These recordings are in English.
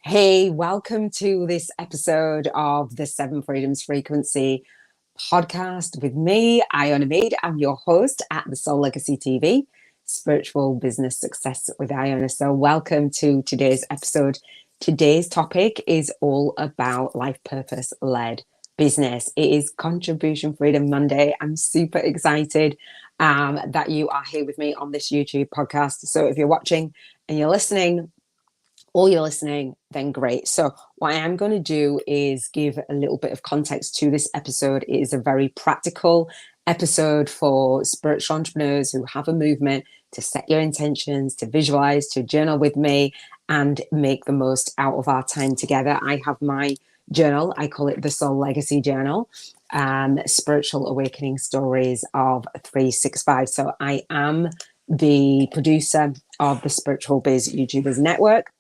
Hey, welcome to this episode of the Seven Freedoms Frequency podcast with me, Iona Meade. I'm your host at the Soul Legacy TV, Spiritual Business Success with Iona. So, welcome to today's episode. Today's topic is all about life purpose led business. It is Contribution Freedom Monday. I'm super excited that you are here with me on this YouTube podcast. So, if you're watching and you're listening, then great. So what I am going to do is give a little bit of context to this episode. It is a very practical episode for spiritual entrepreneurs who have a movement to set your intentions, to visualize, to journal with me and make the most out of our time together. I have my journal. I call it the Soul Legacy Journal, Spiritual Awakening Stories of 365. So I am the producer of the Spiritual Biz YouTubers Network.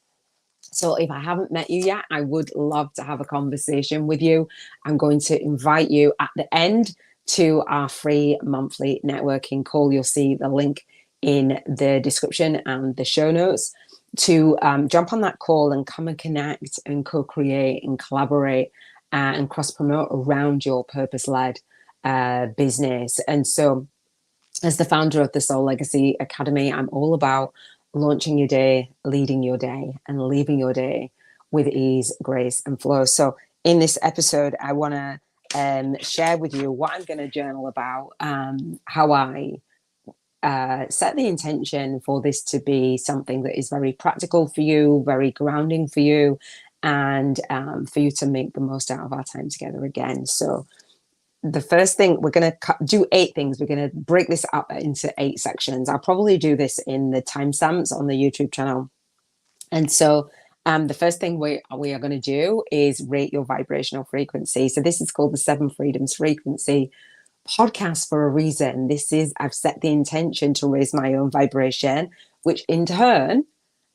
So if I haven't met you yet, I would love to have a conversation with you. I'm going to invite you at the end to our free monthly networking call. You'll see the link in the description and the show notes to jump on that call and come and connect and co-create and collaborate and cross-promote around your purpose-led business. And so as the founder of the Soul Legacy Academy, I'm all about launching your day, leading your day, and leaving your day with ease, grace, and flow. So in this episode, I want to share with you what I'm going to journal about, how I set the intention for this to be something that is very practical for you, very grounding for you, and for you to make the most out of our time together again. So the first thing, we're going to do 8 things. We're going to break this up into 8 sections. I'll probably do this in the timestamps on the YouTube channel. And so the first thing we are going to do is rate your vibrational frequency. So this is called the 7 Freedoms Frequency podcast for a reason. I've set the intention to raise my own vibration, which in turn,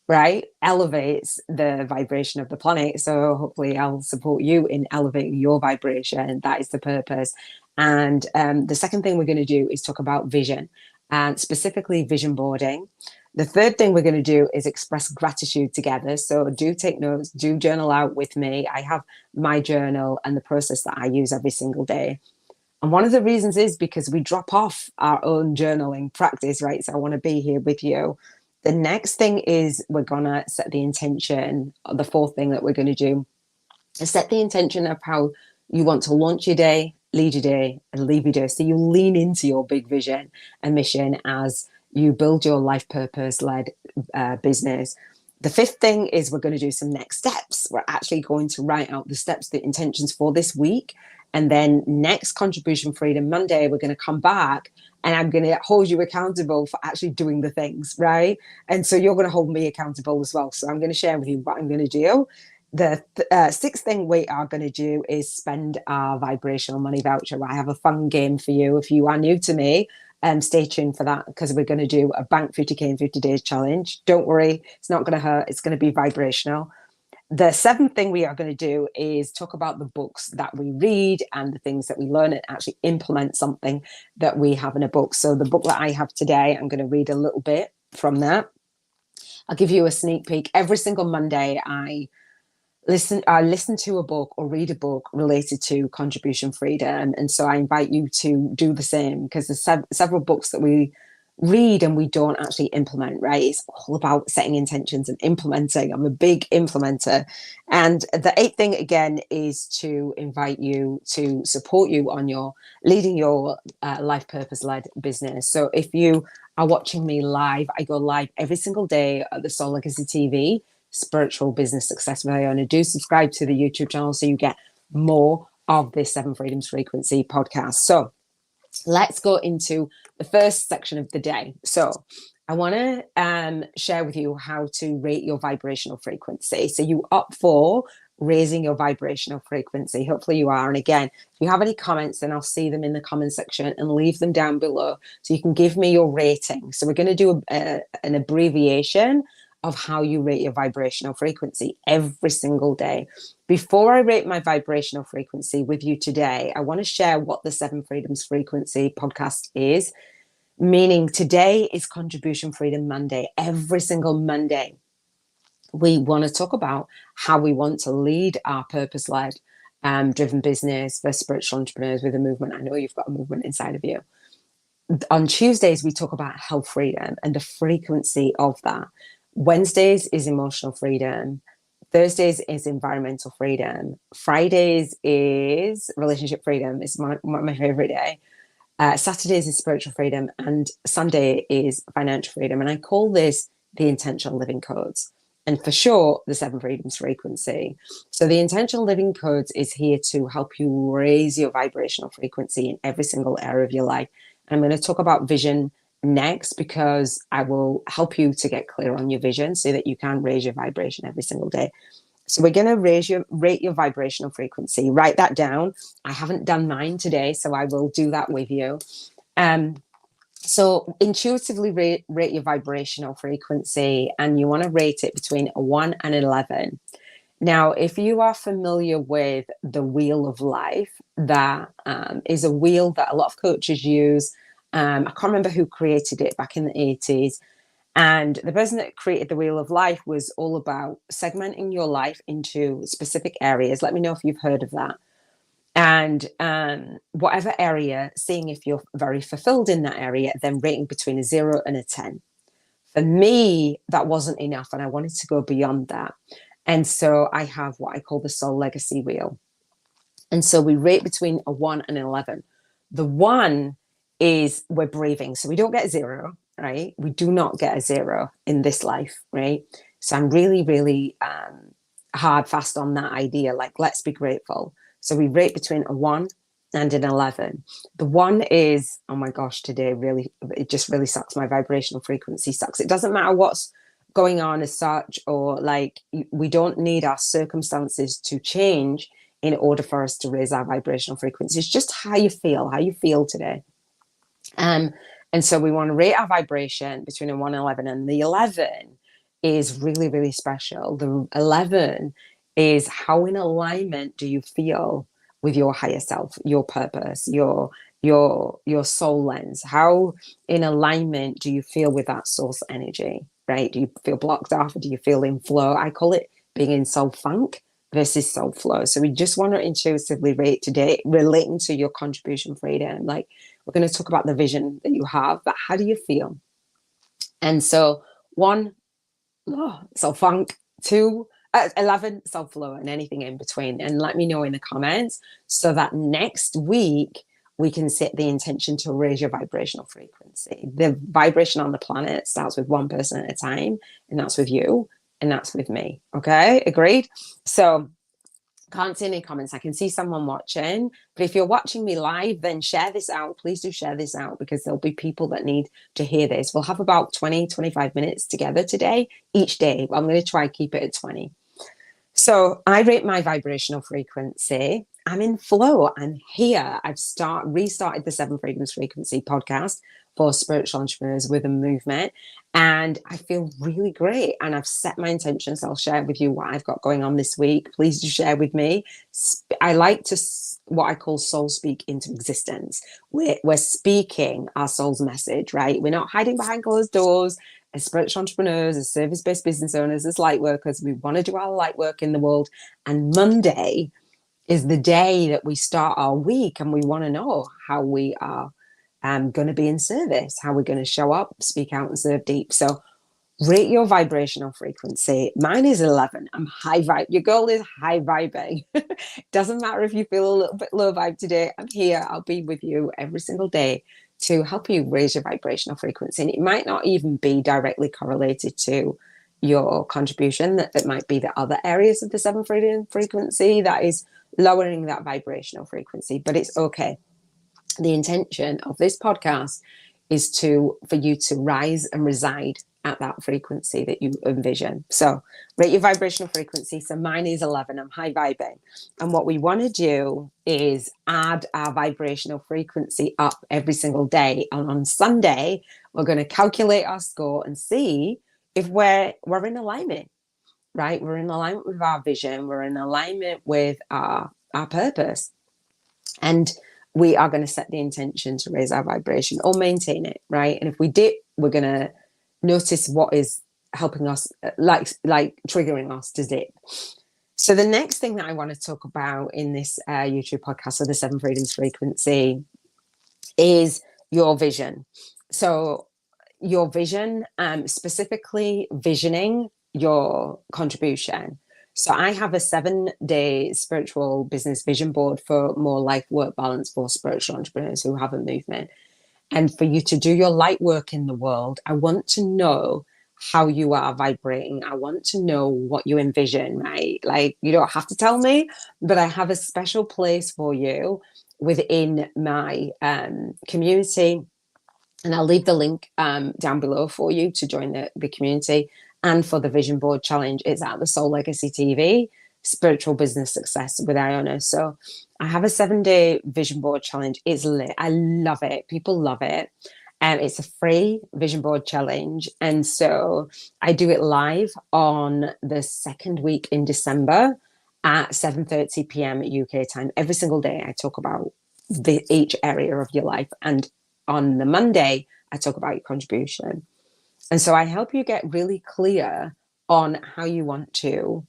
right, elevates the vibration of the planet. So hopefully I'll support you in elevating your vibration. That is the purpose. And the second thing we're going to do is talk about vision, and specifically vision boarding. The third thing we're going to do is express gratitude together. So do take notes, do journal out with me. I have my journal and the process that I use every single day. And one of the reasons is because we drop off our own journaling practice, right? So I want to be here with you. The next thing is we're going to set the intention. The fourth thing that we're going to do is set the intention of how you want to launch your day, lead your day, and leave your day. So you lean into your big vision and mission as you build your life purpose-led business. The fifth thing is we're going to do some next steps. We're actually going to write out the steps, the intentions for this week. And then next Contribution Freedom Monday, we're going to come back and I'm going to hold you accountable for actually doing the things, right? And so you're going to hold me accountable as well. So I'm going to share with you what I'm going to do. The sixth thing we are going to do is spend our vibrational money voucher. I have a fun game for you. If you are new to me, stay tuned for that because we're going to do a bank 50k in 50 days challenge. Don't worry, it's not going to hurt. It's going to be vibrational. The seventh thing we are going to do is talk about the books that we read and the things that we learn and actually implement something that we have in a book. So the book that I have today, I'm going to read a little bit from that. I'll give you a sneak peek. Every single Monday, I listen to a book or read a book related to contribution freedom. And so I invite you to do the same because there's several books that we read and we don't actually implement, right? It's all about setting intentions and implementing. I'm a big implementer. And the 8th thing again is to invite you to support you on your leading your life purpose led business. So if you are watching me live, I go live every single day at the Soul Legacy TV, Spiritual Business Success with Iona. Do subscribe to the YouTube channel so you get more of this 7 Freedoms Frequency podcast. So let's go into the first section of the day. So I want to share with you how to rate your vibrational frequency. So you up for raising your vibrational frequency. Hopefully you are. And again, if you have any comments, then I'll see them in the comment section and leave them down below so you can give me your rating. So we're going to do an abbreviation of how you rate your vibrational frequency every single day. Before I rate my vibrational frequency with you today, I want to share what the 7 Freedoms Frequency podcast is, meaning today is Contribution Freedom Monday. Every single Monday, we want to talk about how we want to lead our purpose-led, driven business for spiritual entrepreneurs with a movement. I know you've got a movement inside of you. On Tuesdays, we talk about health freedom and the frequency of that. Wednesdays is emotional freedom. Thursdays is environmental freedom. Fridays is relationship freedom. It's my favorite day. Saturdays is spiritual freedom, and Sunday is financial freedom. And I call this the intentional living codes. And for sure, the seven freedoms frequency. So the intentional living codes is here to help you raise your vibrational frequency in every single area of your life. And I'm going to talk about vision next, because I will help you to get clear on your vision so that you can raise your vibration every single day. So we're going to rate your vibrational frequency. Write that down. I haven't done mine today, so I will do that with you. So intuitively rate your vibrational frequency, and you want to rate it between a 1 and an 11. Now, if you are familiar with the wheel of life, that is a wheel that a lot of coaches use. I can't remember who created it back in the 80s. And the person that created the wheel of life was all about segmenting your life into specific areas. Let me know if you've heard of that. And whatever area, seeing if you're very fulfilled in that area, then rating between a 0 and a 10. For me, that wasn't enough, and I wanted to go beyond that. And so I have what I call the soul legacy wheel. And so we rate between a 1 and an 11. The 1 is we're breathing. So we don't get a 0, right? We do not get a 0 in this life, right? So I'm really, really hard fast on that idea. Like, let's be grateful. So we rate between a 1 and an 11. The 1 is, oh my gosh, today really, it just really sucks. My vibrational frequency sucks. It doesn't matter what's going on as such, or like, we don't need our circumstances to change in order for us to raise our vibrational frequency. It's just how you feel today. And so we want to rate our vibration between a 1 and 11. And the 11 is really, really special. The 11 is how in alignment do you feel with your higher self, your purpose, your soul lens? How in alignment do you feel with that source energy, right? Do you feel blocked off, or do you feel in flow? I call it being in soul funk versus soul flow. So we just want to intuitively rate today, relating to your contribution freedom. Like, we're going to talk about the vision that you have, but how do you feel? And so 1, soul funk. 2, 11, soul flow, and anything in between. And let me know in the comments so that next week we can set the intention to raise your vibrational frequency. The vibration on the planet starts with one person at a time, and that's with you, and that's with me. Okay, agreed? So can't see any comments. I can see someone watching, but if you're watching me live, then share this out. Please do share this out, because there'll be people that need to hear this. We'll have about 20-25 minutes together today, each day. I'm going to try and keep it at 20. So I rate my vibrational frequency. I'm in flow. I'm here. I've restarted the Seven Freedoms Frequency podcast for spiritual entrepreneurs with a movement. And I feel really great. And I've set my intentions. I'll share with you what I've got going on this week. Please do share with me. I like to, what I call soul speak into existence. We're speaking our soul's message, right? We're not hiding behind closed doors. As spiritual entrepreneurs, as service-based business owners, as light workers, we want to do our light work in the world. And Monday is the day that we start our week, and we want to know how we are going to be in service, how we're going to show up, speak out, and serve deep. So rate your vibrational frequency. Mine is 11. I'm high vibe. Your goal is high vibing. Doesn't matter if you feel a little bit low vibe today. I'm here. I'll be with you every single day to help you raise your vibrational frequency. And it might not even be directly correlated to your contribution. That might be the other areas of the seven freedom frequency that is lowering that vibrational frequency, but it's okay. The intention of this podcast is for you to rise and reside at that frequency that you envision. So rate your vibrational frequency. So mine is 11. I'm high vibing. And what we want to do is add our vibrational frequency up every single day. And on Sunday, we're going to calculate our score and see if we're in alignment, right? We're in alignment with our vision. We're in alignment with our purpose. And we are going to set the intention to raise our vibration or maintain it, right? And if we dip, we're going to notice what is helping us, like triggering us to dip. So the next thing that I want to talk about in this YouTube podcast, so the Seven Freedoms Frequency, is your vision. So your vision, specifically visioning your contribution. So I have a 7-day spiritual business vision board for more life work balance for spiritual entrepreneurs who have a movement. And for you to do your light work in the world, I want to know how you are vibrating. I want to know what you envision, right? Like, you don't have to tell me, but I have a special place for you within my community. And I'll leave the link down below for you to join the community. And for the Vision Board Challenge, it's at the Soul Legacy TV, Spiritual Business Success with Iona. So I have a 7-day Vision Board Challenge. It's lit. I love it. People love it. And it's a free Vision Board Challenge. And so I do it live on the second week in December at 7:30 p.m. UK time. Every single day I talk about each area of your life. And on the Monday, I talk about your contribution. And so I help you get really clear on how you want to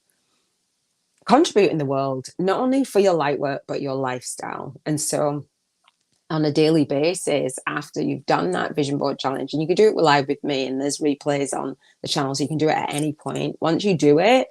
contribute in the world, not only for your light work, but your lifestyle. And so on a daily basis, after you've done that Vision Board Challenge, and you can do it live with me, and there's replays on the channel, so you can do it at any point. Once you do it,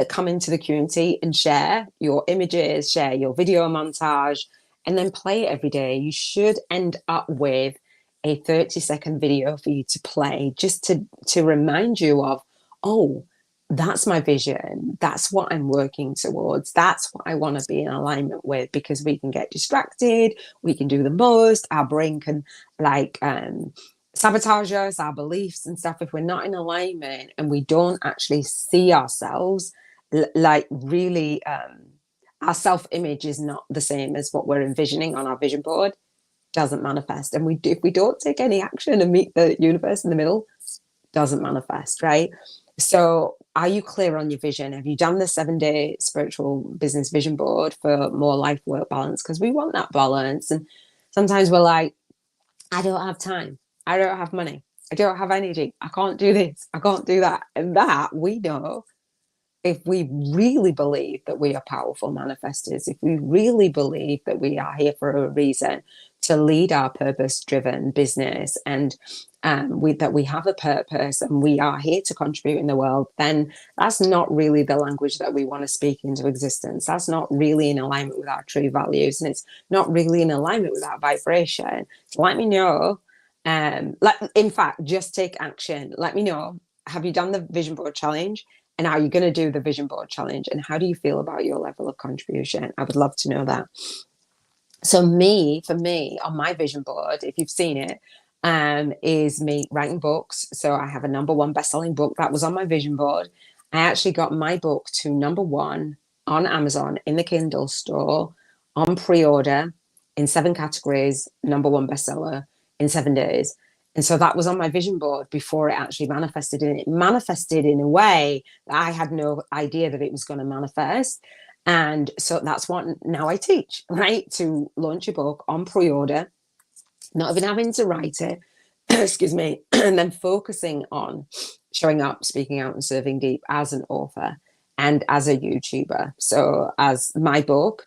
come into the community and share your images, share your video montage, and then play it every day. You should end up with a 30-second video for you to play, just to remind you of, oh, that's my vision. That's what I'm working towards. That's what I want to be in alignment with, because we can get distracted. We can do the most. Our brain can sabotage us, our beliefs and stuff, if we're not in alignment and we don't actually see ourselves really. Our self-image is not the same as what we're envisioning on our vision board. Doesn't manifest. And if we don't take any action and meet the universe in the middle, doesn't manifest, right? So are you clear on your vision? Have you done the 7-day spiritual business vision board for more life work balance? Because we want that balance. And sometimes we're like, I don't have time. I don't have money. I don't have energy. I can't do this. I can't do that. And that we know, if we really believe that we are powerful manifestors, if we really believe that we are here for a reason to lead our purpose-driven business, and that we have a purpose and we are here to contribute in the world, then that's not really the language that we want to speak into existence. That's not really in alignment with our true values, and it's not really in alignment with our vibration. So let me know. In fact, just take action. Let me know. Have you done the Vision Board Challenge? And are you going to do the Vision Board Challenge? And how do you feel about your level of contribution? I would love to know that. So for me, on my vision board, if you've seen it, is me writing books. So I have a #1 best-selling book that was on my vision board. I actually got my book to #1 on Amazon in the Kindle store on pre-order in 7 categories, #1 bestseller in 7 days. And so that was on my vision board before it actually manifested. And it manifested in a way that I had no idea that it was going to manifest. And so that's what now I teach, right? To launch a book on pre-order, not even having to write it, excuse me, and then focusing on showing up, speaking out, and serving deep as an author and as a YouTuber. So as my book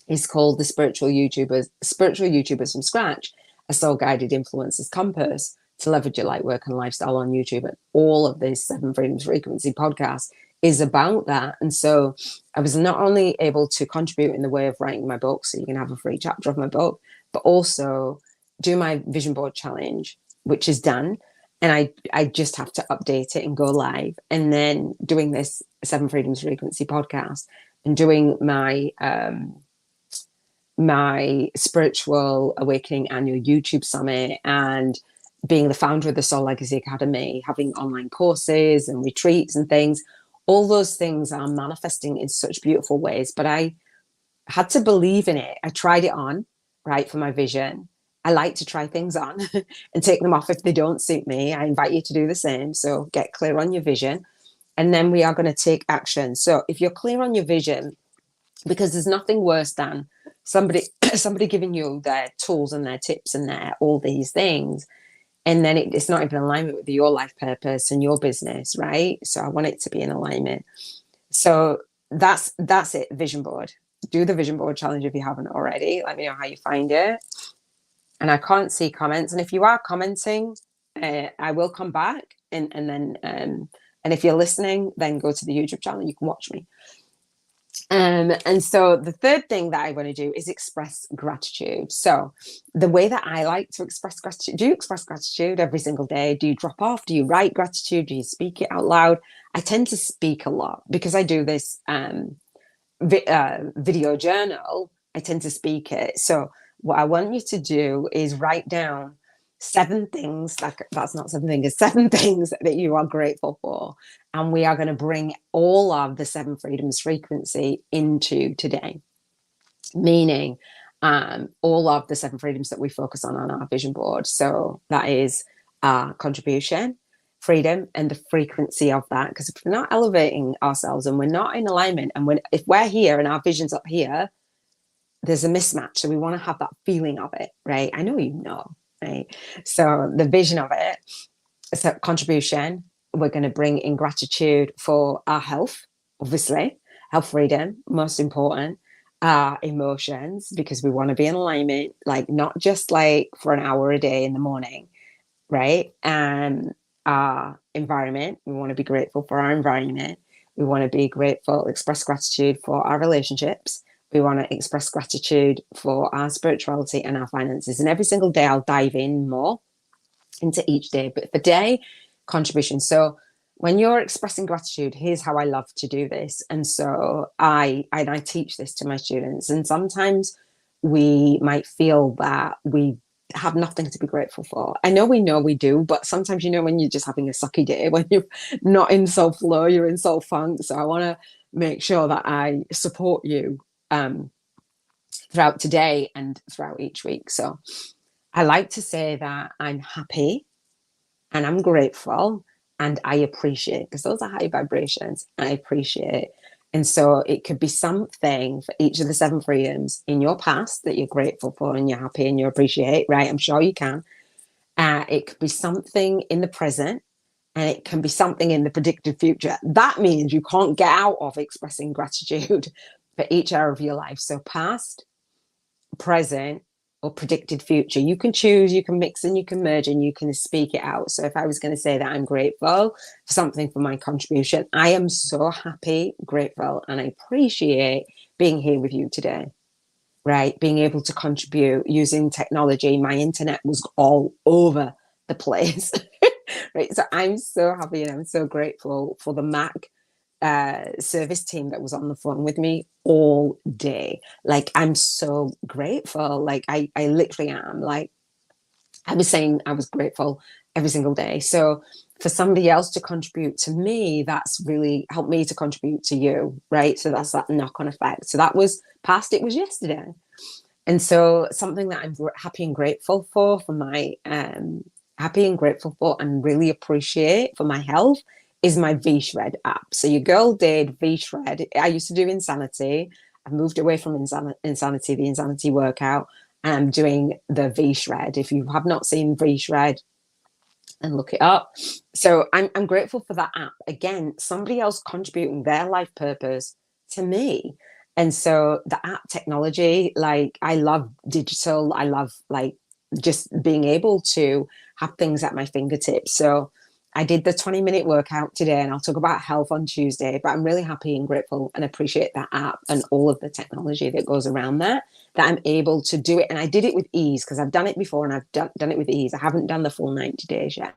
is called The Spiritual YouTubers from Scratch, a soul-guided influencer's compass to leverage your light work and lifestyle on YouTube. And all of this 7 Freedoms Frequency podcast is about that. And so I was not only able to contribute in the way of writing my book, so you can have a free chapter of my book, but also do my vision board challenge, which is done. And I just have to update it and go live. And then doing this 7 Freedoms Frequency podcast and doing my my spiritual awakening annual YouTube summit, and being the founder of the Soul Legacy Academy, having online courses and retreats and things. All those things are manifesting in such beautiful ways, but I had to believe in it. I tried it on, right, for my vision. I like to try things on and take them off if they don't suit me. I invite you to do the same. So get clear on your vision, and then we are going to take action. So if you're clear on your vision, because there's nothing worse than somebody giving you their tools and their tips and their all these things, and then it's not even in alignment with your life purpose and your business, right? So I want it to be in alignment. So that's it. Vision board. Do the vision board challenge if you haven't already. Let me know how you find it. And I can't see comments. And if you are commenting, I will come back and then and if you're listening, then go to the YouTube channel. You can watch me. And so the third thing that I want to do is express gratitude. So the way that I like to express gratitude, do you express gratitude every single day? Do you drop off? Do you write gratitude? Do you speak it out loud? I tend to speak a lot because I do this video journal. I tend to speak it. So what I want you to do is write down 7 things, like that's not 7 fingers, 7 things that you are grateful for. And we are going to bring all of the 7 freedoms frequency into today, meaning all of the 7 freedoms that we focus on our vision board. So that is contribution, freedom, and the frequency of that. Because if we're not elevating ourselves and we're not in alignment, and if we're here and our vision's up here, there's a mismatch. So we want to have that feeling of it, right? I know you know, right? So the vision of it, so contribution, we're going to bring in gratitude for our health, obviously, health, freedom, most important, emotions, because we want to be in alignment, like not just like for an hour a day in the morning, right? And our environment, we want to be grateful for our environment. We want to be grateful, express gratitude for our relationships. We want to express gratitude for our spirituality and our finances. And every single day, I'll dive in more into each day. But for day, contribution. So when you're expressing gratitude, here's how I love to do this. And so I teach this to my students. And sometimes we might feel that we have nothing to be grateful for. I know we do, but sometimes, when you're just having a sucky day, when you're not in soul flow, you're in soul funk. So I want to make sure that I support you throughout today and throughout each week. So I like to say that I'm happy and I'm grateful and I appreciate, because those are high vibrations. I appreciate. And so it could be something for each of the 7 freedoms in your past that you're grateful for and you're happy and you appreciate, right? I'm sure you can. It could be something in the present and it can be something in the predicted future. That means you can't get out of expressing gratitude for each area of your life. So past, present, or predicted future. You can choose, you can mix and you can merge and you can speak it out. So if I was going to say that I'm grateful for something for my contribution, I am so happy, grateful, and I appreciate being here with you today, right? Being able to contribute using technology. My internet was all over the place, right? So I'm so happy and I'm so grateful for the Mac service team that was on the phone with me all day. Like, I'm so grateful. Like, I literally am. Like, I was saying I was grateful every single day. So for somebody else to contribute to me, that's really helped me to contribute to you, right? So that's that knock-on effect. So that was past, it was yesterday. And so something that I'm happy and grateful for my happy and grateful for and really appreciate for my health is my V-Shred app. So your girl did V-Shred. I used to do Insanity. I moved away from Insanity, the Insanity workout, and I'm doing the V-Shred. If you have not seen V-Shred, and look it up. So I'm grateful for that app. Again, somebody else contributing their life purpose to me. And so the app technology, like, I love digital. I love like just being able to have things at my fingertips. So I did the 20-minute workout today and I'll talk about health on Tuesday, but I'm really happy and grateful and appreciate that app and all of the technology that goes around that I'm able to do it. And I did it with ease because I've done it before and I've done it with ease. I haven't done the full 90 days yet.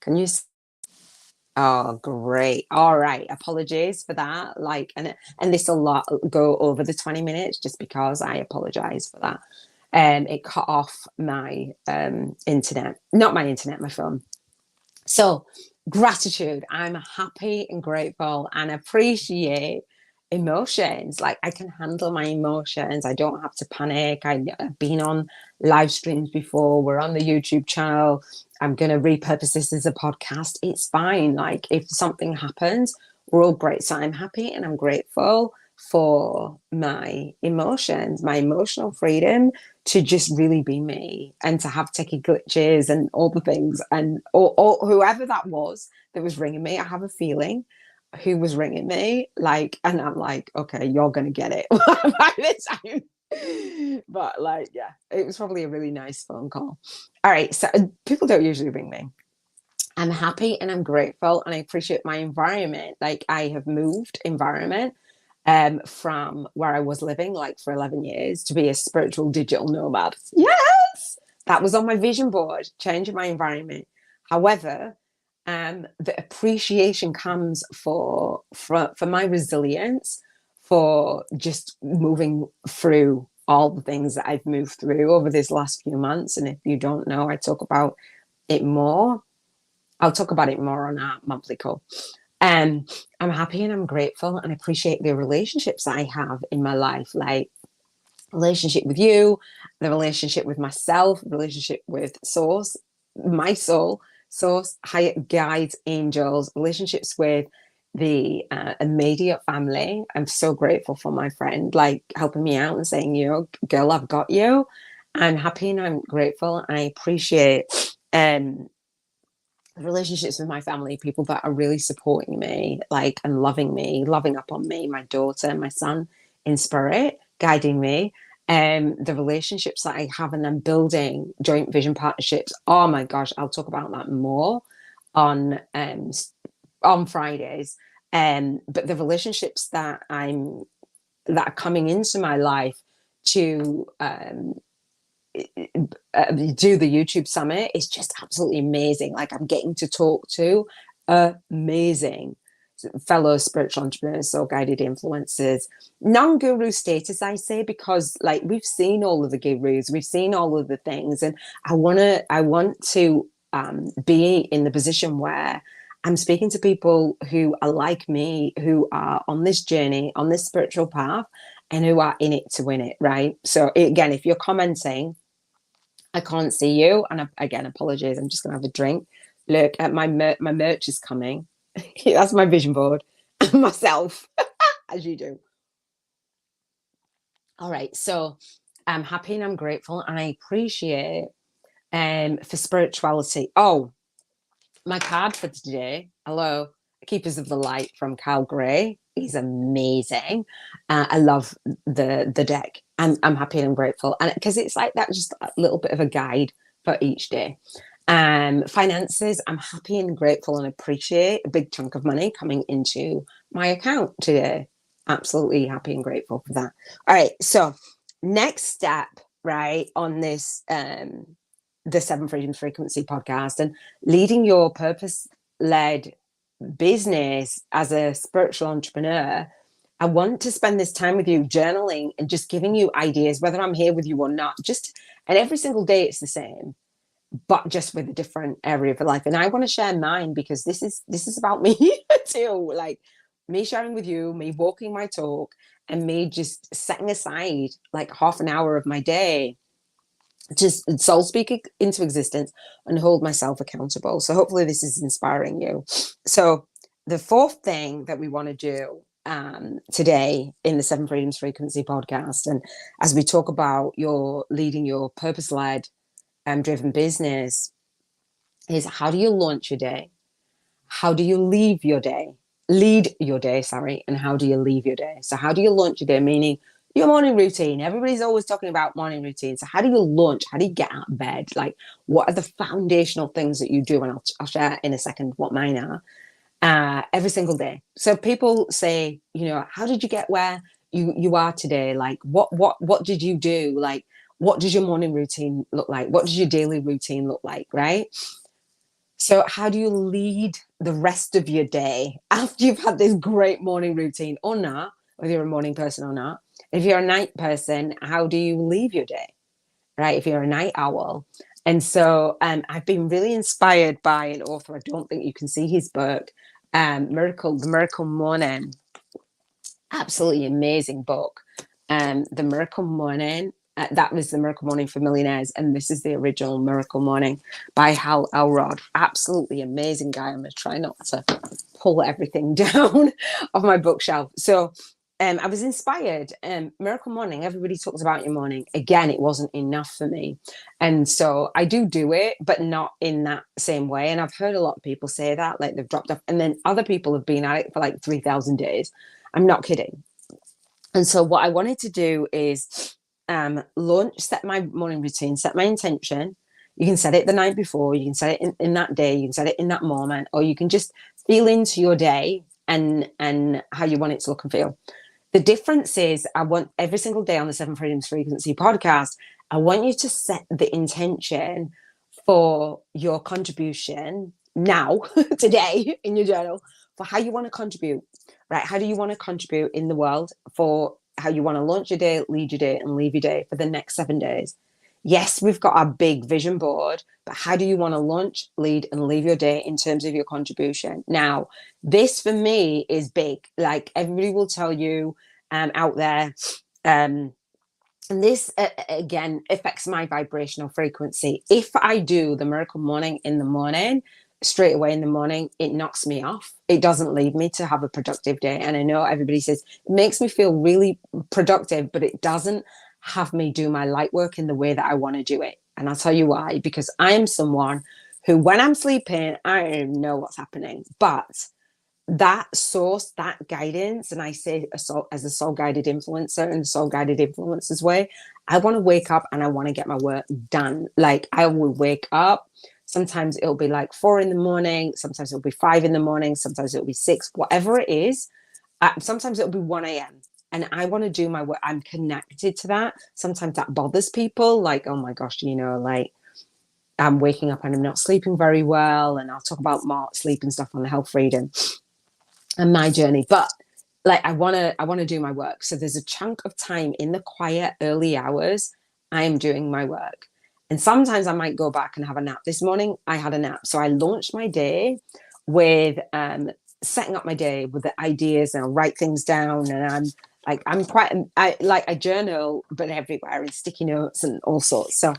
Can you? Oh, great. All right. Apologies for that. Like, and this will lot go over the 20 minutes just because I apologize for that. It cut off my internet, not my internet, my phone. So, gratitude. I'm happy and grateful and appreciate emotions. Like, I can handle my emotions. I don't have to panic. I've been on live streams before. We're on the YouTube channel. I'm going to repurpose this as a podcast. It's fine. Like, if something happens, we're all great. So, I'm happy and I'm grateful for my emotions, my emotional freedom to just really be me and to have techie glitches and all the things and or whoever that was ringing me. I have a feeling who was ringing me, like, and I'm like, okay, you're gonna get it by the time. But like, yeah, it was probably a really nice phone call. All right, so people don't usually ring me. I'm happy and I'm grateful and I appreciate my environment. Like, I have moved environment from where I was living, like for 11 years, to be a spiritual digital nomad. Yes, that was on my vision board, changing my environment. However, the appreciation comes for my resilience, for just moving through all the things that I've moved through over this last few months. And if you don't know, I talk about it more. I'll talk about it more on our monthly call. I'm happy and I'm grateful and appreciate the relationships I have in my life, like relationship with you, the relationship with myself, relationship with source, my soul, source, higher guides, angels, relationships with the immediate family. I'm so grateful for my friend, like helping me out and saying, you know, girl, I've got you. I'm happy and I'm grateful. And I appreciate relationships with my family, people that are really supporting me, like, and loving me, loving up on me, my daughter, my son in spirit, guiding me. The relationships that I have, and I'm building joint vision partnerships. Oh my gosh, I'll talk about that more on Fridays. But the relationships that are coming into my life to do the YouTube summit is just absolutely amazing. Like, I'm getting to talk to amazing fellow spiritual entrepreneurs, soul guided influencers, non-guru status, I say, because like we've seen all of the gurus, we've seen all of the things, and I want to be in the position where I'm speaking to people who are like me, who are on this journey, on this spiritual path, and who are in it to win it, right? So again, if you're commenting, I can't see you. And again, apologies. I'm just going to have a drink. Look, at my merch is coming. That's my vision board. Myself, as you do. All right. So I'm happy and I'm grateful and I appreciate for spirituality. Oh, my card for today. Hello. Keepers of the Light from Cal Gray. He's amazing. I love the deck. I'm happy and I'm grateful, and because it's like that, just a little bit of a guide for each day. Finances. I'm happy and grateful and appreciate a big chunk of money coming into my account today. Absolutely happy and grateful for that. All right. So next step, right, on this the Seven Freedoms Frequency podcast and leading your purpose-led business as a spiritual entrepreneur, I want to spend this time with you journaling and just giving you ideas, whether I'm here with you or not. And every single day it's the same, but just with a different area of life. And I want to share mine because this is about me too. Like, me sharing with you, me walking my talk, and me just setting aside like half an hour of my day, just soul speak into existence and hold myself accountable. So hopefully this is inspiring you. So the fourth thing that we want to do today in the Seven Freedoms Frequency podcast, and as we talk about your leading your purpose-led driven business, is how do you launch your day? How do you leave your day? Lead your day, sorry, and how do you leave your day? So how do you launch your day, meaning your morning routine? Everybody's always talking about morning routine. So how do you launch? How do you get out of bed? Like, what are the foundational things that you do? And I'll share in a second what mine are every single day. So people say, you know, how did you get where you are today? Like, what did you do? Like, what does your morning routine look like? What does your daily routine look like? Right? So how do you lead the rest of your day after you've had this great morning routine or not, whether you're a morning person or not? If you're a night person, how do you leave your day, right? If you're a night owl. And so I've been really inspired by an author. I don't think you can see his book, The Miracle Morning. Absolutely amazing book. The Miracle Morning. That was The Miracle Morning for Millionaires, and this is the original Miracle Morning by Hal Elrod. Absolutely amazing guy. I'm going to try not to pull everything down off my bookshelf. So I was inspired. Miracle Morning, everybody talks about your morning. Again, it wasn't enough for me. And so I do it, but not in that same way. And I've heard a lot of people say that, like they've dropped off. And then other people have been at it for like 3,000 days. I'm not kidding. And so what I wanted to do is set my morning routine, set my intention. You can set it the night before, you can set it in that day, you can set it in that moment, or you can just feel into your day and how you want it to look and feel. The difference is I want every single day on the Seven Freedoms Frequency podcast, I want you to set the intention for your contribution now, today in your journal, for how you want to contribute, right? How do you want to contribute in the world, for how you want to launch your day, lead your day, and leave your day for the next 7 days? Yes, we've got our big vision board, but how do you want to launch, lead, and leave your day in terms of your contribution? Now, this for me is big. Like everybody will tell you out there, and this again affects my vibrational frequency. If I do the Miracle Morning in the morning, straight away in the morning, it knocks me off. It doesn't lead me to have a productive day. And I know everybody says it makes me feel really productive, but it doesn't have me do my light work in the way that I want to do it. And I'll tell you why, because I am someone who, when I'm sleeping, I don't even know what's happening. But that source, that guidance, and I say as a soul guided influencer in the soul guided influencers way, I want to wake up and I want to get my work done. Like I will wake up. Sometimes it'll be like 4 a.m. Sometimes it'll be 5 a.m. Sometimes it'll be 6, whatever it is. Sometimes it'll be 1 a.m. And I want to do my work. I'm connected to that. Sometimes that bothers people. Like, oh my gosh, like I'm waking up and I'm not sleeping very well. And I'll talk about more sleep and stuff on the Health Freedom and my journey. But like, I want to do my work. So there's a chunk of time in the quiet early hours, I am doing my work. And sometimes I might go back and have a nap. This morning I had a nap. So I launched my day with setting up my day with the ideas, and I'll write things down. And I journal, but everywhere, in sticky notes and all sorts. So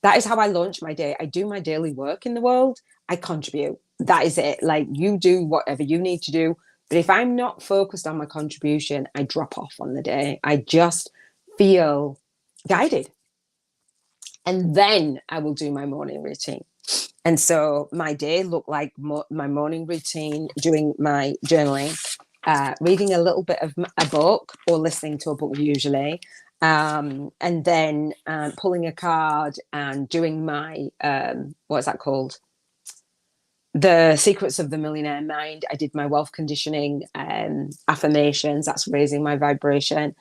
that is how I launch my day. I do my daily work in the world. I contribute. That is it. Like, you do whatever you need to do. But if I'm not focused on my contribution, I drop off on the day. I just feel guided. And then I will do my morning routine. And so my day looked like my morning routine, doing my journaling, reading a little bit of a book or listening to a book usually, and then pulling a card and doing my, what's that called? The Secrets of the Millionaire Mind. I did my wealth conditioning affirmations. That's raising my vibration.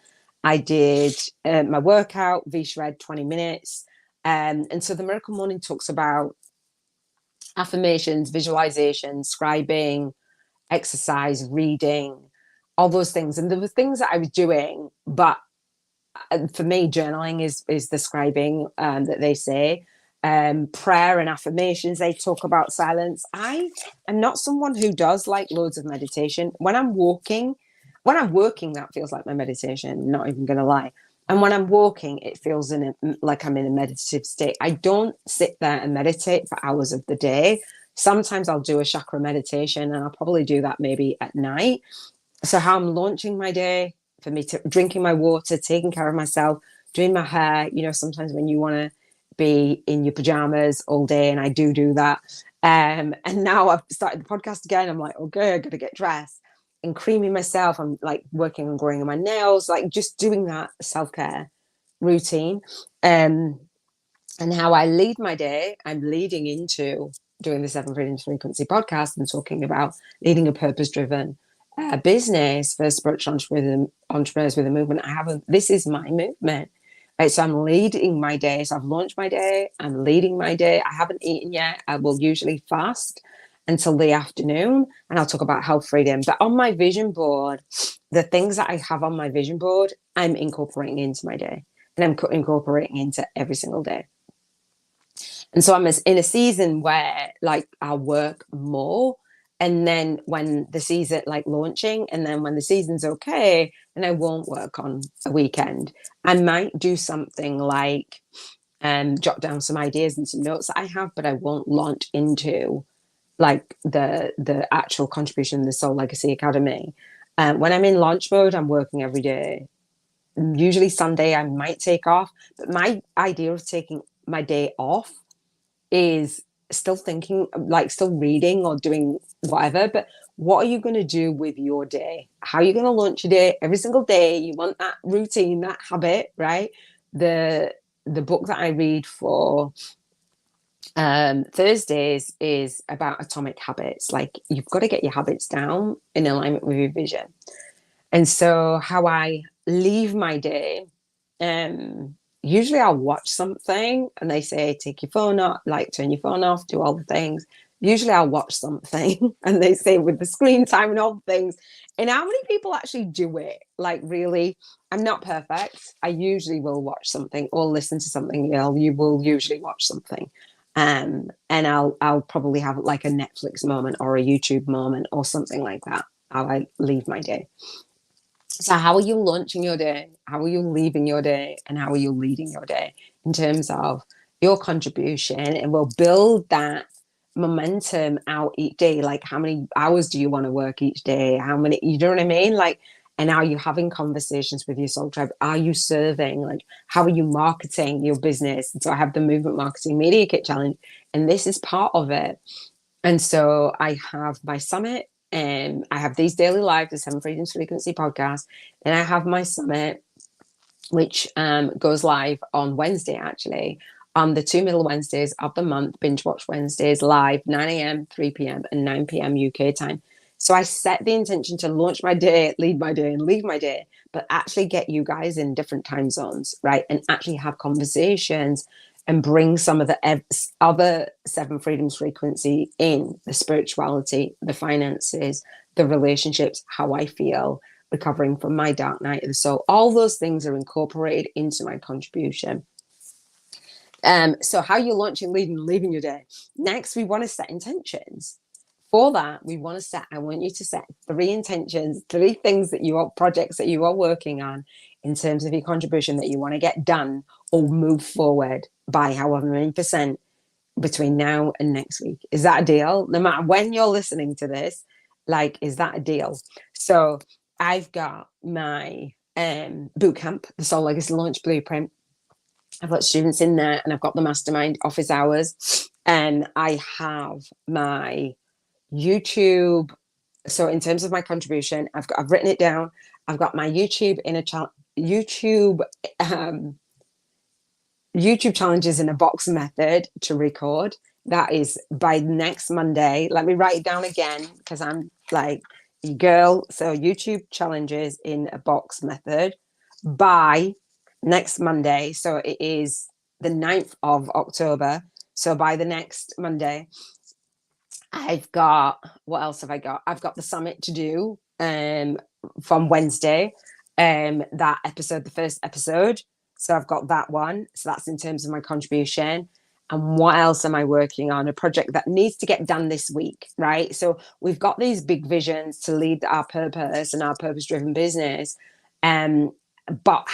I did my workout, V-Shred, 20 minutes. And so the Miracle Morning talks about affirmations, visualization, scribing, exercise, reading, all those things. And there were things that I was doing, but for me, journaling is the scribing that they say. Prayer and affirmations, they talk about silence. I am not someone who does like loads of meditation. When I'm working, that feels like my meditation, not even going to lie. And when I'm walking, it feels like I'm in a meditative state. I don't sit there and meditate for hours of the day. Sometimes I'll do a chakra meditation, and I'll probably do that maybe at night. So how I'm launching my day, for me, to drinking my water, taking care of myself, doing my hair. Sometimes when you want to be in your pajamas all day, and I do that. And now I've started the podcast again. I'm like, okay, I got to get dressed and creaming myself. I'm like working on growing my nails, like just doing that self-care routine. And how I lead my day, I'm leading into doing the Seven Freedoms Frequency podcast and talking about leading a purpose-driven business for spiritual entrepreneurs with a movement. This is my movement. So I'm leading my day. So I've launched my day. I'm leading my day. I haven't eaten yet. I will usually fast until the afternoon, and I'll talk about health freedom. But on my vision board, the things that I have on my vision board, I'm incorporating into my day, and I'm incorporating into every single day. And so I'm in a season where like I'll work more. And then when the season like launching, and then when the season's okay, then I won't work on a weekend. I might do something like jot down some ideas and some notes that I have, but I won't launch into like the actual contribution in the Soul Legacy Academy. When I'm in launch mode, I'm working every day. Usually Sunday I might take off, but my idea of taking my day off is still thinking, like still reading or doing whatever, but what are you going to do with your day? How are you going to launch your day? Every single day you want that routine, that habit, right? The book that I read for Thursdays is about atomic habits. Like you've got to get your habits down in alignment with your vision. And so how I leave my day, usually I'll watch something, and they say, take your phone off, like turn your phone off, do all the things. Usually I'll watch something and they say with the screen time and all the things. And how many people actually do it? Like really, I'm not perfect. I usually will watch something or listen to something. You will usually watch something. And I'll probably have like a Netflix moment or a YouTube moment or something like that. How I leave my day. So how are you launching your day? How are you leaving your day? And how are you leading your day in terms of your contribution? And we'll build that momentum out each day. Like how many hours do you want to work each day? How many, you know what I mean? Like, and are you having conversations with your soul tribe? Are you serving? Like, how are you marketing your business? So I have the Movement Marketing Media Kit Challenge, and this is part of it. And so I have my summit, and I have these daily live, the Seven Freedoms Frequency podcast. And I have my summit, which goes live on Wednesday, actually, on the 2 middle Wednesdays of the month, Binge Watch Wednesdays, live 9 a.m., 3 p.m., and 9 p.m. UK time. So I set the intention to launch my day, lead my day, and leave my day, but actually get you guys in different time zones, right? And actually have conversations and bring some of the other Seven Freedoms frequency in, the spirituality, the finances, the relationships, how I feel, recovering from my dark night of the soul. All those things are incorporated into my contribution. So how you're launching, leading, leaving your day. Next, we want to set intentions. For that, I want you to set 3 intentions, 3 things that you are, projects that you are working on in terms of your contribution that you want to get done or move forward by however many percent between now and next week. Is that a deal? No matter when you're listening to this, like, is that a deal? So I've got my boot camp, the Soul Legacy Launch Blueprint. I've got students in there, and I've got the mastermind office hours, and I have my YouTube. So in terms of my contribution, I've written it down. I've got my YouTube YouTube challenges in a box method to record. That is by next Monday. Let me write it down again because I'm like, girl. So YouTube challenges in a box method by next Monday. So it is the 9th of October. So by the next Monday, I've got, what else have I got? I've got the summit to do from Wednesday, that episode, the first episode. So I've got that one. So that's in terms of my contribution. And what else am I working on? A project that needs to get done this week, right? So we've got these big visions to lead our purpose and our purpose-driven business. But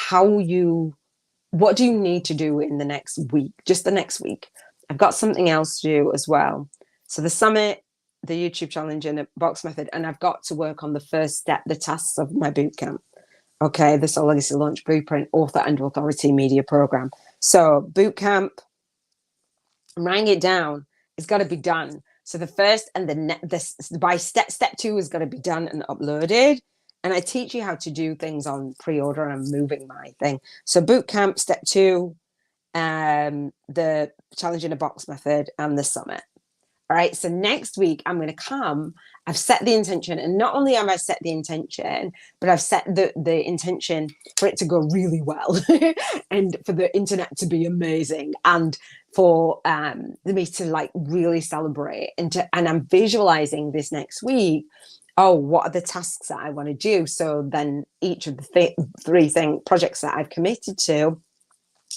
what do you need to do in the next week? Just the next week. I've got something else to do as well. So the summit, the YouTube challenge, and a box method, and I've got to work on the first step, the tasks of my bootcamp. Okay, the Soul Legacy Launch Blueprint, Author and Authority Media Program. So bootcamp, I'm writing it down. It's got to be done. So the first and by step 2 is got to be done and uploaded. And I teach you how to do things on pre-order, and I'm moving my thing. So bootcamp, step 2, the challenge in a box method, and the summit. All right. So next week, I'm going to come. I've set the intention. And not only have I set the intention, but I've set the intention for it to go really well and for the internet to be amazing and for me to like really celebrate. And I'm visualizing this next week. Oh, what are the tasks that I want to do? So then each of the three projects that I've committed to,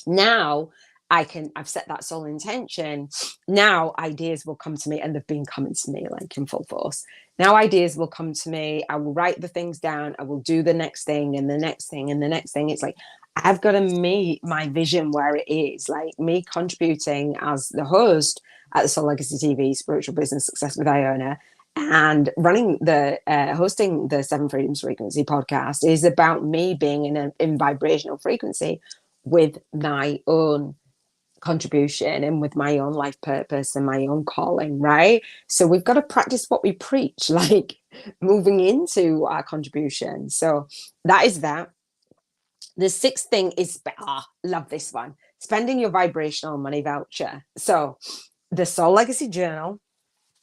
now I've set that sole intention. Now ideas will come to me, and they've been coming to me like in full force. Now ideas will come to me. I will write the things down. I will do the next thing and the next thing and the next thing. It's like I've got to meet my vision where it is, like me contributing as the host at the Soul Legacy TV Spiritual Business Success with Iona, and running the hosting the Seven Freedoms Frequency podcast is about me being in vibrational frequency with my own contribution and with my own life purpose and my own calling, right? So we've got to practice what we preach, like moving into our contribution. So that is that. The sixth thing is, love this one, spending your vibrational money voucher. So the Soul Legacy Journal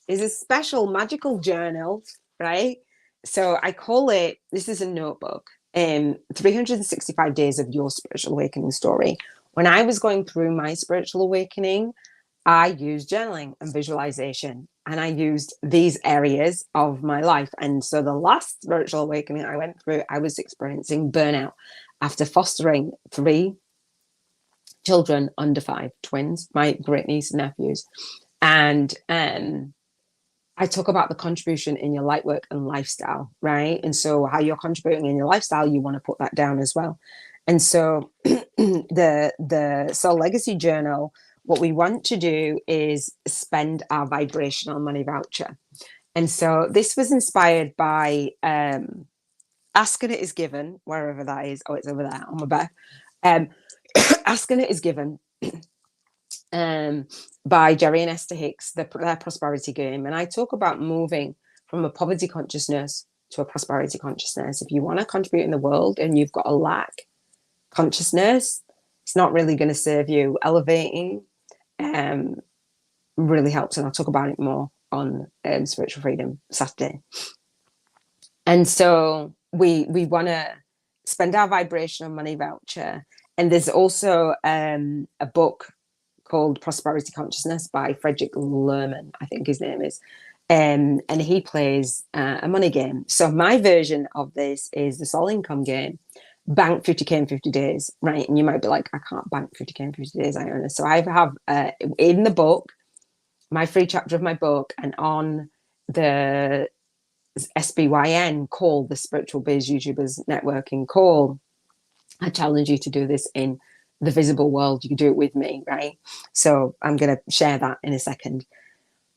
is a special magical journal, right? So I call it, this is a notebook, 365 days of your spiritual awakening story. When I was going through my spiritual awakening, I used journaling and visualization, and I used these areas of my life. And so the last spiritual awakening I went through, I was experiencing burnout after fostering 3 children under 5, twins, my great niece and nephews. And I talk about the contribution in your Lightwork and Lifestyle, right? And so how you're contributing in your lifestyle, you want to put that down as well. And so the Soul Legacy Journal, what we want to do is spend our vibrational money voucher. And so this was inspired by Ask and It Is Given, wherever that is. Oh, it's over there on my back. Ask and It Is Given. By Jerry and Esther Hicks, their prosperity game. And I talk about moving from a poverty consciousness to a prosperity consciousness. If you want to contribute in the world and you've got a lack consciousness, it's not really going to serve you. Elevating really helps. And I'll talk about it more on Spiritual Freedom Saturday. And so we want to spend our vibrational money voucher. And there's also a book called Prosperity Consciousness by Frederick Lerman, I think his name is. And he plays a money game. So my version of this is the soul income game. Bank 50K in 50 days, right? And you might be like, I can't bank 50K in 50 days, Iona. So I have in the book, my free chapter of my book, and on the SBYN call, the Spiritual Biz YouTubers Networking call, I challenge you to do this in the visible world. You can do it with me, right? So I'm going to share that in a second.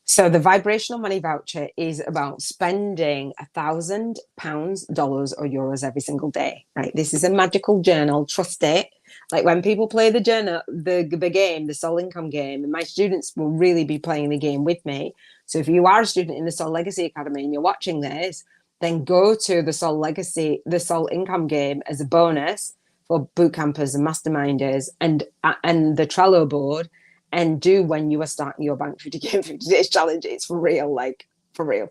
So the vibrational money voucher is about spending £1,000, dollars, or euros every single day, right? This is a magical journal. Trust it. Like when people play the journal, the game, the Soul Income game, and my students will really be playing the game with me. So if you are a student in the Soul Legacy Academy and you're watching this, then go to the Soul Legacy, the Soul Income game as a bonus for boot campers and masterminders and the Trello board, and do when you are starting your Bank 50K in 50 days challenge. It's for real, like for real.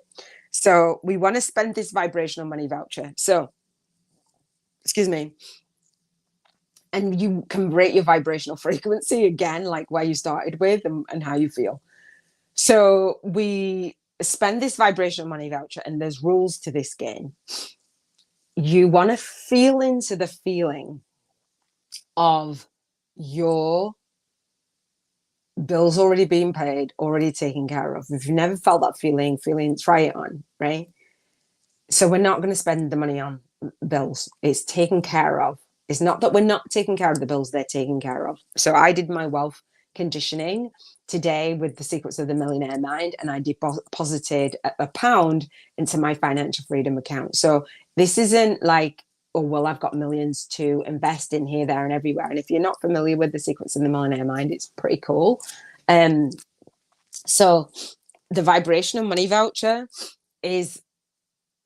So we want to spend this vibrational money voucher. So, excuse me. And you can rate your vibrational frequency again, like where you started with and how you feel. So we spend this vibrational money voucher, and there's rules to this game. You want to feel into the feeling of your bills already being paid, already taken care of. If you've never felt that feeling, try it on, right? So we're not going to spend the money on bills. It's taken care of. It's not that we're not taking care of the bills, they're taken care of. So I did my wealth conditioning today with the Secrets of the Millionaire Mind, and I deposited £1 into my financial freedom account. So this isn't like, oh, well, I've got millions to invest in here, there, and everywhere. And if you're not familiar with the Secrets of the Millionaire Mind, it's pretty cool. So the vibrational money voucher is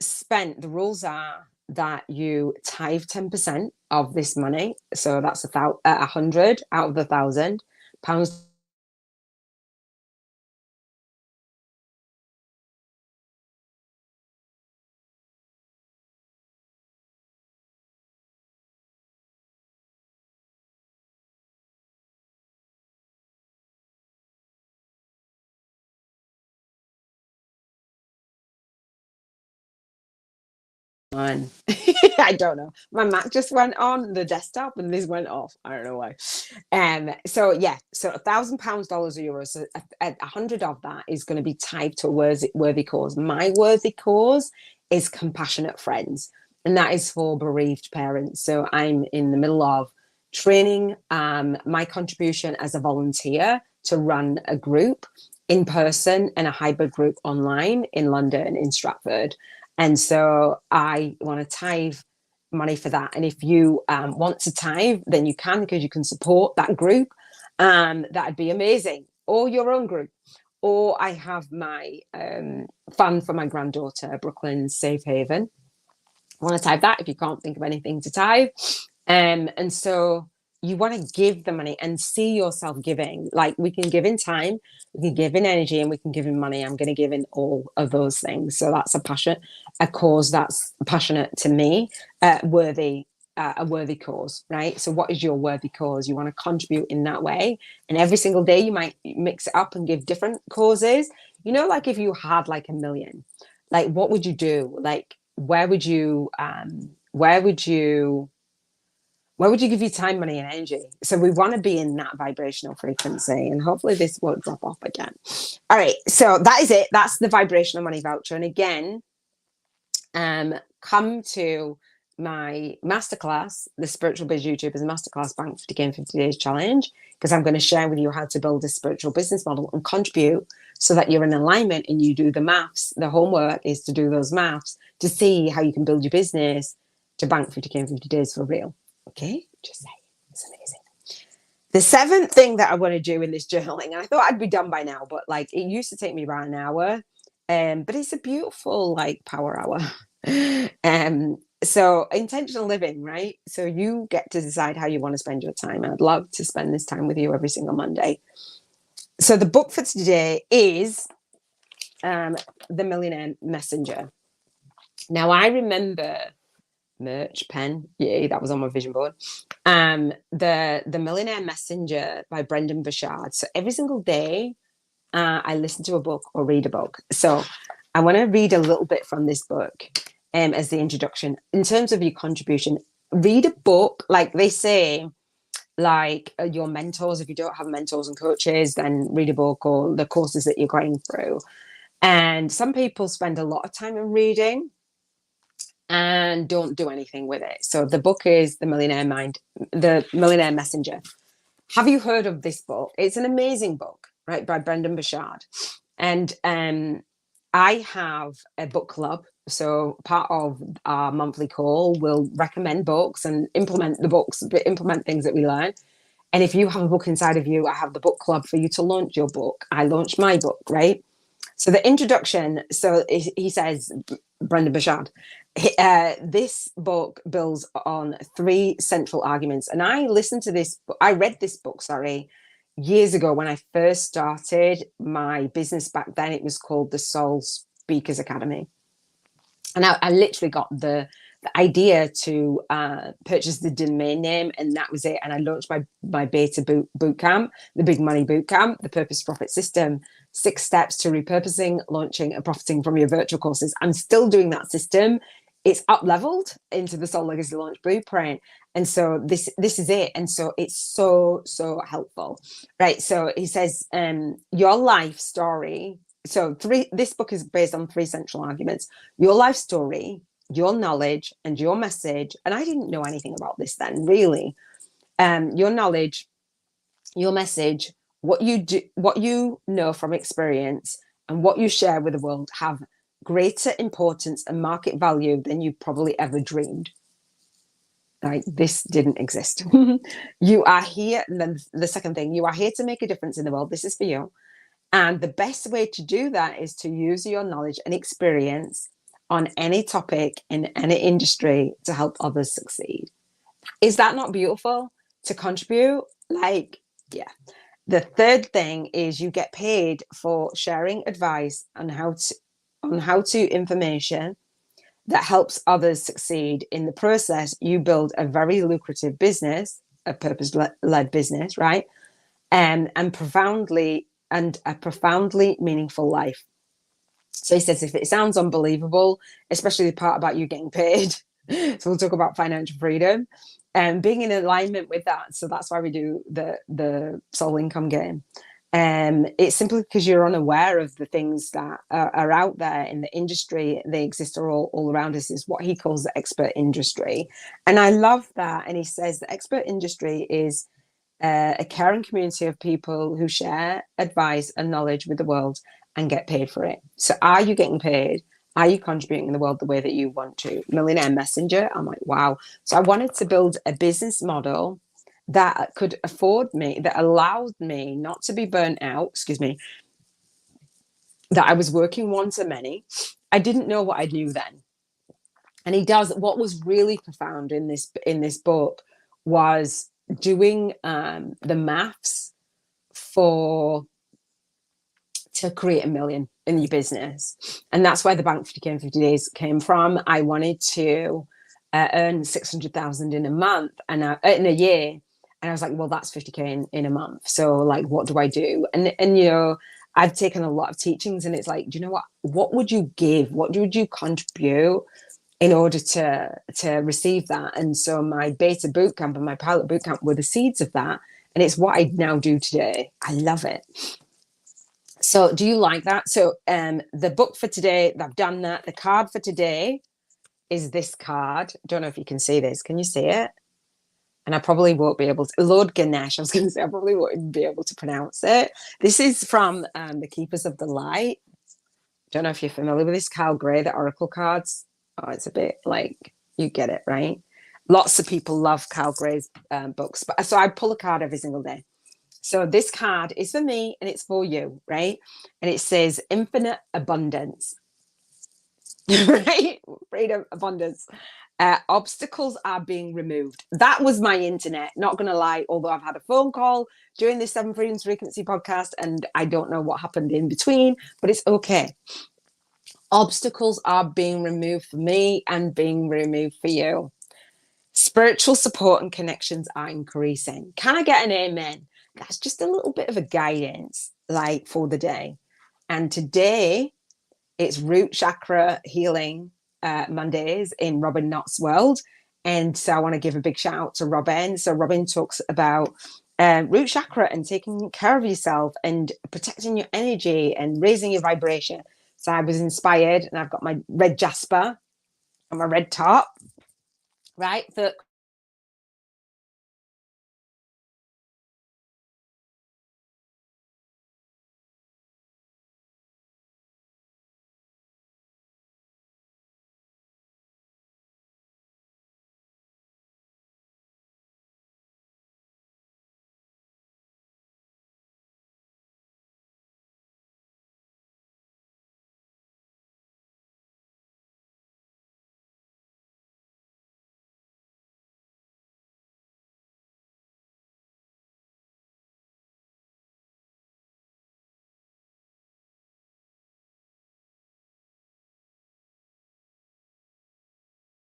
spent. The rules are that you tithe 10% of this money. So that's 100 out of the £1,000 on. I don't know. My Mac just went on the desktop and this went off. I don't know why. So yeah, so £1,000, dollars or euros. So 100 of that is going to be tied to a worthy cause. My worthy cause is compassionate friends, and that is for bereaved parents. So I'm in the middle of training my contribution as a volunteer to run a group in person and a hybrid group online in London, in Stratford. And so I want to tithe money for that. And if you want to tithe, then you can, because you can support that group. That'd be amazing. Or your own group. Or I have my fund for my granddaughter, Brooklyn's Safe Haven. I want to tithe that if you can't think of anything to tithe. And so you want to give the money and see yourself giving. Like, we can give in time, we can give in energy, and we can give in money. I'm going to give in all of those things. So that's a cause that's passionate to me, a worthy cause, right? So what is your worthy cause? You want to contribute in that way. And every single day you might mix it up and give different causes. You know, like if you had like 1 million, like what would you do? Like, where would you give your time, money, and energy? So we want to be in that vibrational frequency, and hopefully this won't drop off again. All right, so that is it. That's the vibrational money voucher. And again, come to my masterclass, the Spiritual Biz YouTubers Masterclass Bank 50K in 50 Days Challenge, because I'm going to share with you how to build a spiritual business model and contribute so that you're in alignment and you do the maths. The homework is to do those maths to see how you can build your business to bank 50K in 50 days for real. Okay, just saying, it's amazing. The seventh thing that I want to do in this journaling, and I thought I'd be done by now, but like it used to take me about an hour, but it's a beautiful like power hour. So intentional living, right? So you get to decide how you want to spend your time. I'd love to spend this time with you every single Monday. So the book for today is The Millionaire Messenger. Now I remember merch pen, yeah, that was on my vision board. The Millionaire Messenger by Brendan Burchard. So every single day I listen to a book or read a book. So I want to read a little bit from this book as the introduction. In terms of your contribution, read a book. Like they say, like your mentors, if you don't have mentors and coaches, then read a book or the courses that you're going through. And some people spend a lot of time in reading and don't do anything with it. So the book is The Millionaire Messenger. Have you heard of this book? It's an amazing book, right, by Brendan Burchard. And I have a book club. So part of our monthly call, we'll recommend books and implement the books, implement things that we learn. And if you have a book inside of you, I have the book club for you to launch your book. I launched my book, right? So the introduction, so he says, Brendan Burchard, this book builds on 3 central arguments. And I read this book, years ago when I first started my business. Back then it was called the Soul Speakers Academy. And I literally got the idea to purchase the domain name, and that was it. And I launched my beta boot camp, the Big Money Boot Camp, the Purpose Profit System, 6 steps to repurposing, launching, and profiting from your virtual courses. I'm still doing that system. It's up leveled into the Soul Legacy Launch Blueprint. And so this is it. And so it's so helpful, right? So he says, your life story. So this book is based on 3 central arguments: your life story, your knowledge, and your message. And I didn't know anything about this then, really. Your knowledge, your message, what you know from experience, and what you share with the world have greater importance and market value than you probably ever dreamed. Right? This didn't exist. You are here. And then the second thing, you are here to make a difference in the world. This is for you. And the best way to do that is to use your knowledge and experience on any topic in any industry to help others succeed. Is that not beautiful? To contribute? Like, yeah. The third thing is you get paid for sharing advice on how to information that helps others succeed. In the process, you build a very lucrative business, a purpose-led business, right? And a profoundly meaningful life. So he says, if it sounds unbelievable, especially the part about you getting paid, so we'll talk about financial freedom and being in alignment with that. So that's why we do the soul income game. It's simply because you're unaware of the things that are out there in the industry. They exist all around us, is what he calls the expert industry. And I love that. And he says the expert industry is a caring community of people who share advice and knowledge with the world and get paid for it. So are you getting paid? Are you contributing in the world the way that you want to? Millionaire Messenger. I'm like, wow. So I wanted to build a business model that could afford me, that allowed me not to be burnt out, that I was working one to many. I didn't know what I knew then. And he does, what was really profound in this book was doing the maths to create $1 million in your business. And that's where the Bank 50K in 50 days came from. I wanted to earn 600,000 in a month and in a year. And I was like, well, that's 50K in a month. So like, what do I do? And, you know, I've taken a lot of teachings and it's like, do you know what would you give? What would you contribute in order to receive that? And so my beta bootcamp and my pilot bootcamp were the seeds of that. And it's what I now do today. I love it. So do you like that? So the book for today, I've done that. The card for today is this card. Don't know if you can see this. Can you see it? And I probably won't be able to. Lord Ganesh, I was going to say, I probably won't even be able to pronounce it. This is from the Keepers of the Light. Don't know if you're familiar with this. Kyle Gray, the Oracle cards. Oh, it's a bit like, you get it, right? Lots of people love Kyle Gray's books. But so I pull a card every single day. So this card is for me and it's for you, right? And it says infinite abundance, right? Freedom, abundance. Obstacles are being removed. That was my internet, not going to lie, although I've had a phone call during this 7 Freedoms Frequency podcast and I don't know what happened in between, but it's okay. Obstacles are being removed for me and being removed for you. Spiritual support and connections are increasing. Can I get an amen? That's just a little bit of a guidance, like for the day. And today, it's root chakra healing Mondays in Robin Knott's world. And so I want to give a big shout out to Robin. So Robin talks about root chakra and taking care of yourself and protecting your energy and raising your vibration. So I was inspired and I've got my red jasper and my red top, right? For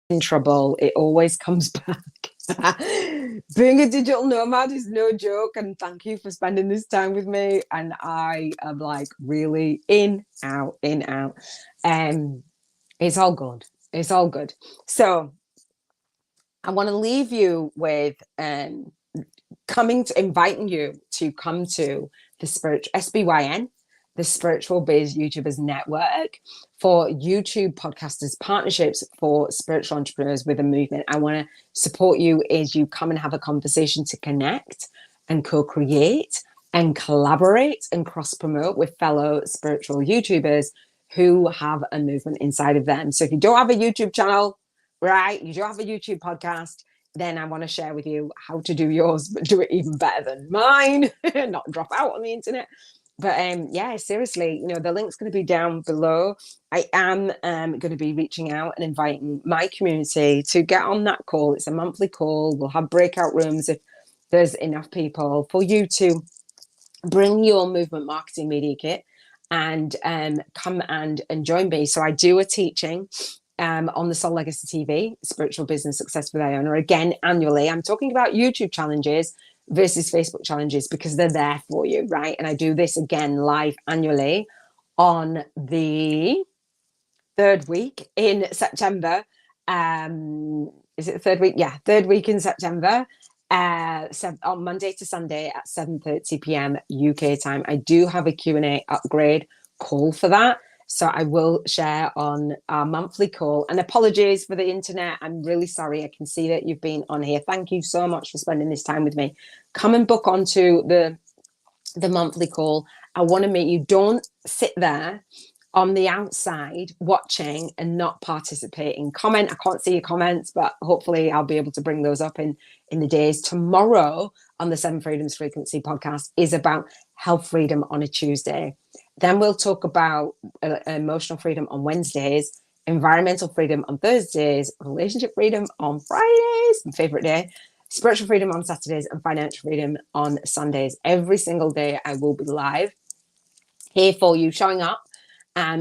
in trouble, it always comes back. Being a digital nomad is no joke, and thank you for spending this time with me. And I am like really in, out, in, out. It's all good. It's all good. So I want to leave you with inviting you to come to the spiritual SBYN, the Spiritual Biz YouTubers Network, for YouTube podcasters partnerships for spiritual entrepreneurs with a movement. I want to support you as you come and have a conversation to connect and co-create and collaborate and cross-promote with fellow spiritual YouTubers who have a movement inside of them. So if you don't have a YouTube channel, right, you don't have a YouTube podcast, then I want to share with you how to do yours, but do it even better than mine, not drop out on the internet. But yeah, seriously, you know, the link's going to be down below. I am going to be reaching out and inviting my community to get on that call. It's a monthly call. We'll have breakout rooms if there's enough people for you to bring your movement marketing media kit and come and join me. So I do a teaching on the Soul Legacy TV, Spiritual Business Success with Iona, again, annually. I'm talking about YouTube challenges versus Facebook challenges because they're there for you, right? And I do this again live annually on the third week in September. Is it the third week? Yeah, third week in September. On Monday to Sunday at 7:30 p.m. UK time. I do have a Q&A upgrade call for that. So I will share on our monthly call. And apologies for the internet. I'm really sorry. I can see that you've been on here. Thank you so much for spending this time with me. Come and book onto the monthly call. I want to make you, don't sit there on the outside watching and not participating. Comment. I can't see your comments, but hopefully I'll be able to bring those up in the days. Tomorrow on the Seven Freedoms Frequency podcast is about health freedom on a Tuesday. Then we'll talk about emotional freedom on Wednesdays, environmental freedom on Thursdays, relationship freedom on Fridays, my favorite day, spiritual freedom on Saturdays, and financial freedom on Sundays. Every single day I will be live here for you, showing up,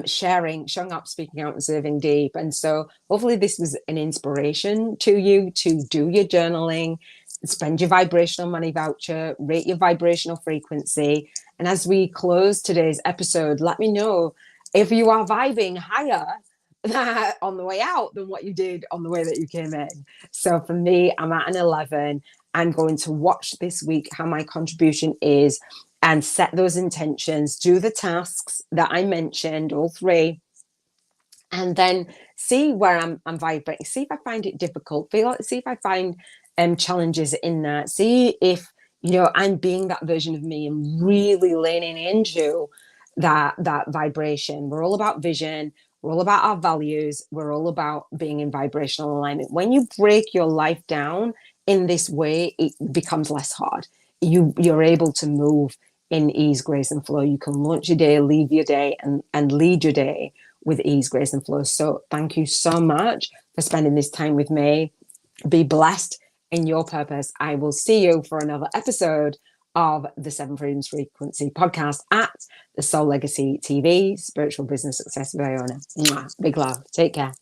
showing up, speaking out, and serving deep. And so hopefully this was an inspiration to you to do your journaling, spend your vibrational money voucher, rate your vibrational frequency. And as we close today's episode, let me know if you are vibing higher on the way out than what you did on the way that you came in. So for me, I'm at an 11. I'm going to watch this week how my contribution is and set those intentions, do the tasks that I mentioned, all three, and then see where I'm vibrating. See if I find it difficult. See if I find challenges in that. See if, I'm being that version of me and really leaning into that vibration. We're all about vision. We're all about our values. We're all about being in vibrational alignment. When you break your life down in this way, it becomes less hard. You're able to move in ease, grace, and flow. You can launch your day, leave your day, and lead your day with ease, grace, and flow. So thank you so much for spending this time with me. Be blessed in your purpose. I will see you for another episode of the Seven Freedoms Frequency podcast at the Soul Legacy TV, Spiritual Business Success with Iona. Big love. Take care.